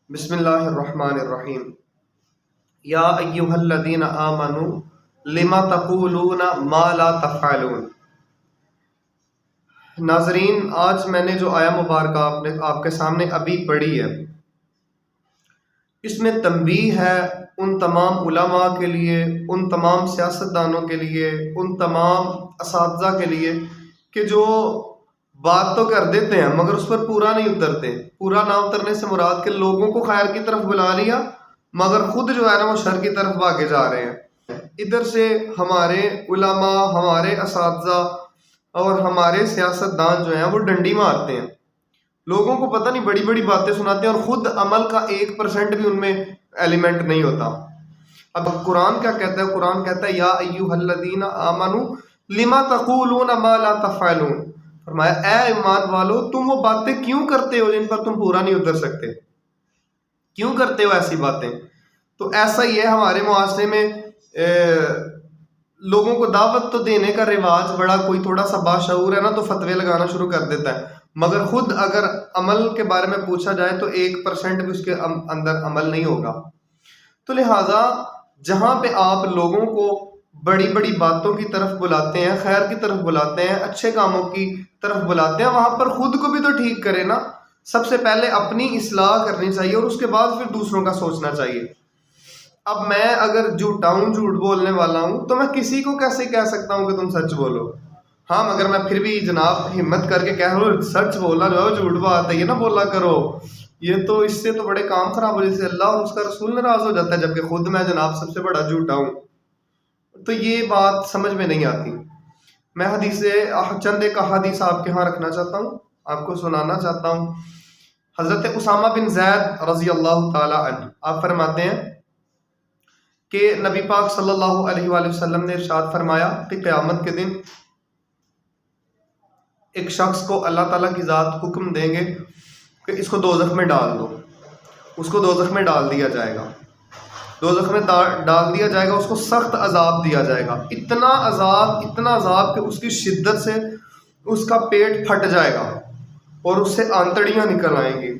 بسم اللہ الرحمن الرحیم۔ یا ایہا الذین آمنوا لما تقولون ما لا تفعلون۔ ناظرین، آج میں نے جو آیا مبارکہ آپ کے سامنے ابھی پڑھی ہے، اس میں تنبیہ ہے ان تمام علماء کے لیے، ان تمام سیاستدانوں کے لیے، ان تمام اساتذہ کے لیے کہ جو بات تو کر دیتے ہیں مگر اس پر پورا نہیں اترتے۔ پورا نہ اترنے سے مراد کہ لوگوں کو خیر کی طرف بلا لیا مگر خود جو ہے نا وہ شر کی طرف بھاگے جا رہے ہیں۔ ادھر سے ہمارے علماء، ہمارے اساتذہ اور ہمارے سیاستدان جو ہیں وہ ڈنڈی مارتے ہیں، لوگوں کو پتہ نہیں بڑی بڑی باتیں سناتے ہیں اور خود عمل کا 1% بھی ان میں ایلیمنٹ نہیں ہوتا۔ اب قرآن کیا کہتا ہے؟ قرآن کہتا ہے یا ایھا الذین آمنوا لما تقولون ما لا تفعلون۔ فرمایا اے ایمان والو، تم وہ باتیں کیوں کرتے ہو جن پر تم پورا نہیں اتر سکتے؟ کیوں کرتے ہو ایسی باتیں؟ تو ایسا ہی ہے ہمارے معاشرے میں، لوگوں کو دعوت تو دینے کا رواج بڑا، کوئی تھوڑا سا باشعور ہے نا تو فتوے لگانا شروع کر دیتا ہے، مگر خود اگر عمل کے بارے میں پوچھا جائے تو 1% بھی اس کے اندر عمل نہیں ہوگا۔ تو لہٰذا جہاں پہ آپ لوگوں کو بڑی بڑی باتوں کی طرف بلاتے ہیں، خیر کی طرف بلاتے ہیں، اچھے کاموں کی طرف بلاتے ہیں، وہاں پر خود کو بھی تو ٹھیک کرے نا۔ سب سے پہلے اپنی اصلاح کرنی چاہیے اور اس کے بعد پھر دوسروں کا سوچنا چاہیے۔ اب میں اگر جھوٹا ہوں، جھوٹ بولنے والا ہوں، تو میں کسی کو کیسے کہہ سکتا ہوں کہ تم سچ بولو؟ ہاں، مگر میں پھر بھی جناب ہمت کر کے کہہ رہا ہوں سچ بولنا جو ہے جھوٹ بات ہے، یہ نہ بولا کرو، یہ تو اس سے تو بڑے کام خراب ہو جیسے اللہ اور اس کا رسول ناراض ہو جاتا ہے، جبکہ خود میں جناب سب سے بڑا جھوٹا ہوں۔ تو یہ بات سمجھ میں نہیں آتی۔ میں چند ایک احادیث آپ کے ہاں رکھنا چاہتا ہوں، آپ کو سنانا چاہتا ہوں۔ حضرت اسامہ بن زید رضی اللہ تعالی عنہ آپ فرماتے ہیں کہ نبی پاک صلی اللہ علیہ وآلہ وسلم نے ارشاد فرمایا کہ قیامت کے دن ایک شخص کو اللہ تعالیٰ کی ذات حکم دیں گے کہ اس کو دوزخ میں ڈال دو، اس کو دوزخ میں ڈال دیا جائے گا، دوزخ میں ڈال دیا جائے گا، اس کو سخت عذاب دیا جائے گا، اتنا عذاب کہ اس کی شدت سے اس کا پیٹ پھٹ جائے گا اور اس سے آنتڑیاں نکل آئیں گی۔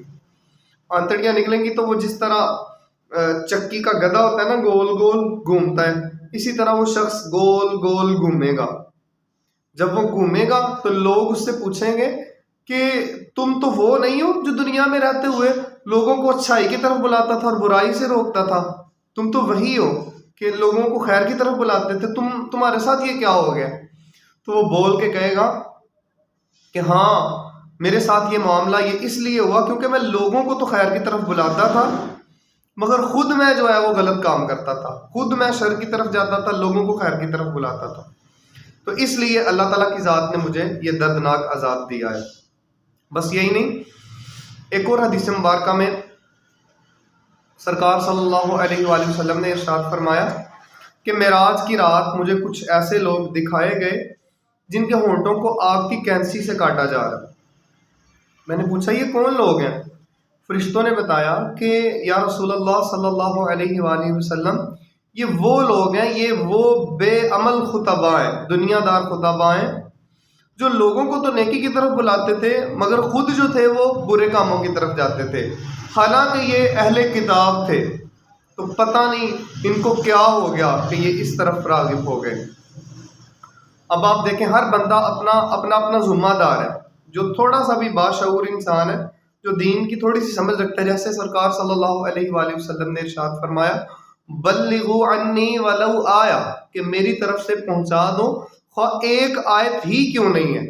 آنتڑیاں نکلیں گی تو وہ جس طرح چکی کا گدا ہوتا ہے نا، گول گول گھومتا ہے، اسی طرح وہ شخص گول گول گھومے گا۔ جب وہ گھومے گا تو لوگ اس سے پوچھیں گے کہ تم تو وہ نہیں ہو جو دنیا میں رہتے ہوئے لوگوں کو اچھائی کی طرف بلاتا تھا اور برائی سے روکتا تھا، تم تو وہی ہو کہ لوگوں کو خیر کی طرف بلاتے تھے، تمہارے ساتھ یہ کیا ہو گیا؟ تو وہ بول کے کہے گا کہ ہاں، میرے ساتھ یہ معاملہ یہ اس لیے ہوا کیونکہ میں لوگوں کو تو خیر کی طرف بلاتا تھا مگر خود میں جو ہے وہ غلط کام کرتا تھا، خود میں شر کی طرف جاتا تھا، لوگوں کو خیر کی طرف بلاتا تھا، تو اس لیے اللہ تعالیٰ کی ذات نے مجھے یہ دردناک عذاب دیا ہے۔ بس یہی نہیں، ایک اور حدیث مبارکہ میں سرکار صلی اللہ علیہ وآلہ وسلم نے ارشاد فرمایا کہ معراج کی رات مجھے کچھ ایسے لوگ دکھائے گئے جن کے ہونٹوں کو آگ کی کینسی سے کاٹا جا رہا ہے۔ میں نے پوچھا یہ کون لوگ ہیں؟ فرشتوں نے بتایا کہ یا رسول اللہ صلی اللہ علیہ وآلہ وسلم، یہ وہ لوگ ہیں، یہ وہ بے عمل خطباء ہیں، دنیا دار خطباء ہیں جو لوگوں کو تو نیکی کی طرف بلاتے تھے مگر خود جو تھے وہ برے کاموں کی طرف جاتے تھے، حالانکہ یہ اہل کتاب تھے، تو پتہ نہیں ان کو کیا ہو گیا کہ یہ اس طرف راغب ہو گئے۔ اب آپ دیکھیں، ہر بندہ اپنا ذمہ دار ہے، جو تھوڑا سا بھی باشعور انسان ہے، جو دین کی تھوڑی سی سمجھ رکھتا ہے، جیسے سرکار صلی اللہ علیہ وآلہ وسلم نے ارشاد فرمایا بلغوا عنی ولو آیا، کہ میری طرف سے پہنچا دو خواہ ایک آیت ہی کیوں نہیں ہے۔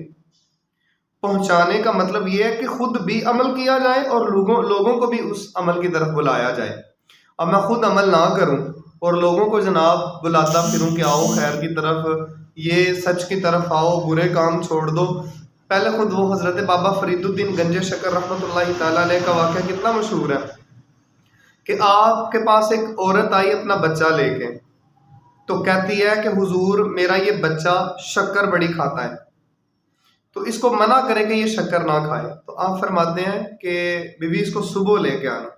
پہنچانے کا مطلب یہ ہے کہ خود بھی عمل کیا جائے اور لوگوں کو بھی اس عمل کی طرف بلایا جائے۔ اب میں خود عمل نہ کروں اور لوگوں کو جناب بلاتا پھروں کہ آؤ خیر کی طرف، یہ سچ کی طرف آؤ، برے کام چھوڑ دو۔ پہلے خود وہ حضرت بابا فرید الدین گنج شکر رحمۃ اللہ تعالیٰ علیہ کا واقعہ کتنا مشہور ہے کہ آپ کے پاس ایک عورت آئی اپنا بچہ لے کے، تو کہتی ہے کہ حضور میرا یہ بچہ شکر بڑی کھاتا ہے، تو اس کو منع کرے کہ یہ شکر نہ کھائے۔ تو آپ فرماتے ہیں کہ بیوی اس کو صبح لے کے آنا۔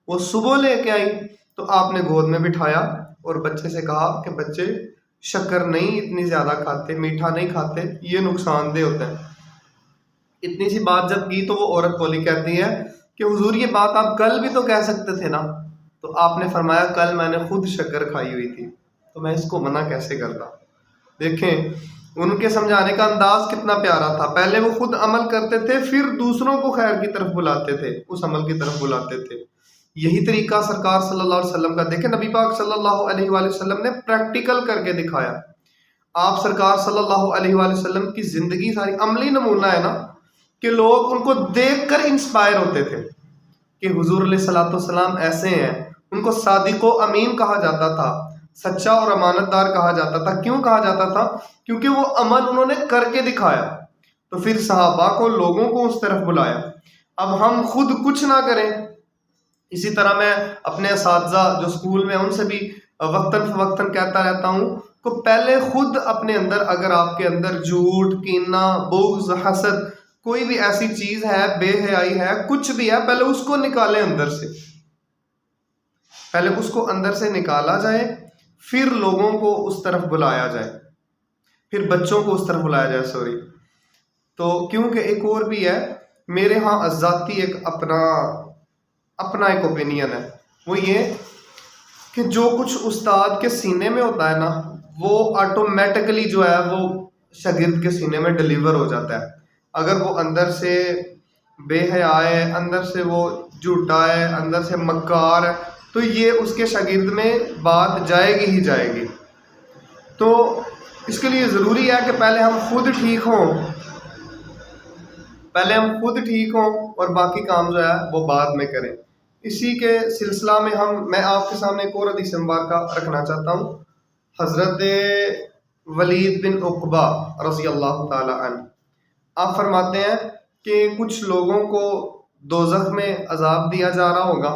وہ صبح لے کے آئی تو آپ نے گود میں بٹھایا اور بچے سے کہا کہ بچے شکر نہیں اتنی زیادہ کھاتے، میٹھا نہیں کھاتے، یہ نقصان دہ ہوتا ہے۔ اتنی سی بات جب کی تو وہ عورت بولی، کہتی ہے کہ حضور یہ بات آپ کل بھی تو کہہ سکتے تھے نا. تو آپ نے فرمایا کل میں نے خود شکر کھائی ہوئی تھی تو میں اس کو منع کیسے کرتا. دیکھیں ان کے سمجھانے کا انداز کتنا پیارا تھا. پہلے وہ خود عمل کرتے تھے، پھر دوسروں کو خیر کی طرف بلاتے تھے، اس عمل کی طرف بلاتے تھے. یہی طریقہ سرکار صلی اللہ علیہ وسلم کا. دیکھیں نبی پاک صلی اللہ علیہ وآلہ وسلم نے پریکٹیکل کر کے دکھایا. آپ سرکار صلی اللہ علیہ وآلہ وسلم کی زندگی ساری عملی نمونہ ہے نا، کہ لوگ ان کو دیکھ کر انسپائر ہوتے تھے کہ حضور علیہ الصلوۃ والسلام ایسے ہیں. ان کو صادق و امین کہا جاتا تھا، سچا اور امانت دار کہا جاتا تھا. کیوں کہا جاتا تھا؟ کیونکہ وہ عمل انہوں نے کر کے دکھایا. تو پھر صحابہ کو، لوگوں کو اس طرف بلایا. اب ہم خود کچھ نہ کریں. اسی طرح میں اپنے اساتذہ جو اسکول میں ان سے بھی وقتاً فوقتاً کہتا رہتا ہوں کہ پہلے خود اپنے اندر، اگر آپ کے اندر جھوٹ، کینہ، بغض، حسد، کوئی بھی ایسی چیز ہے، بے حیائی ہے، کچھ بھی ہے، پہلے اس کو نکالیں اندر سے. پہلے اس کو اندر سے نکالا جائے، پھر لوگوں کو اس طرف بلایا جائے، پھر بچوں کو اس طرف بلایا جائے. تو کیونکہ ایک اور بھی ہے، میرے ہاں ذاتی ایک اپنا ایک اوپینین ہے. وہ یہ کہ جو کچھ استاد کے سینے میں ہوتا ہے نا، وہ آٹومیٹکلی جو ہے وہ شاگرد کے سینے میں ڈلیور ہو جاتا ہے. اگر وہ اندر سے بے حیا ہے، اندر سے وہ جھوٹا ہے، اندر سے مکار ہے، تو یہ اس کے شاگرد میں بات جائے گی ہی جائے گی. تو اس کے لیے ضروری ہے کہ پہلے ہم خود ٹھیک ہوں اور باقی کام جو ہے وہ بعد میں کریں. اسی کے سلسلہ میں میں آپ کے سامنے ایک اور حدیث مبارکہ رکھنا چاہتا ہوں. حضرت ولید بن عقبہ رضی اللہ تعالی عنہ، آپ فرماتے ہیں کہ کچھ لوگوں کو دوزخ میں عذاب دیا جا رہا ہوگا،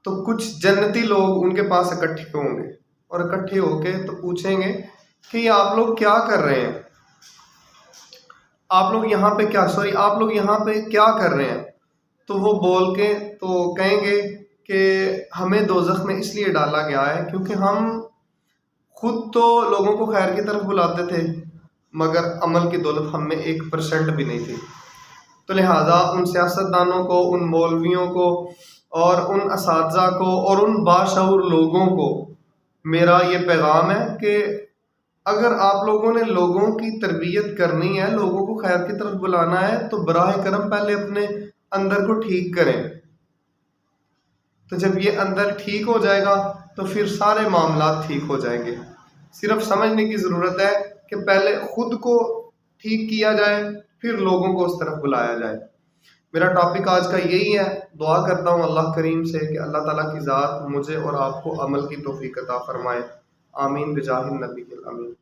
تو کچھ جنتی لوگ ان کے پاس اکٹھے ہوں گے، اور اکٹھے ہو کے تو پوچھیں گے کہ یہ آپ لوگ کیا کر رہے ہیں، آپ لوگ یہاں پہ کیا کر رہے ہیں. تو وہ بول کے تو کہیں گے کہ ہمیں دوزخ میں اس لیے ڈالا گیا ہے کیونکہ ہم خود تو لوگوں کو خیر کی طرف بلاتے تھے، مگر عمل کی دولت ہم میں 1% بھی نہیں تھی. تو لہٰذا ان سیاستدانوں کو، ان مولویوں کو، اور ان اساتذہ کو، اور ان باشعور لوگوں کو میرا یہ پیغام ہے کہ اگر آپ لوگوں نے لوگوں کی تربیت کرنی ہے، لوگوں کو خیر کی طرف بلانا ہے، تو براہ کرم پہلے اپنے اندر کو ٹھیک کریں. تو جب یہ اندر ٹھیک ہو جائے گا تو پھر سارے معاملات ٹھیک ہو جائیں گے. صرف سمجھنے کی ضرورت ہے کہ پہلے خود کو ٹھیک کیا جائے، پھر لوگوں کو اس طرف بلایا جائے. میرا ٹاپک آج کا یہی ہے. دعا کرتا ہوں اللہ کریم سے کہ اللہ تعالیٰ کی ذات مجھے اور آپ کو عمل کی توفیق عطا فرمائے. آمین بجاہ النبی الامین.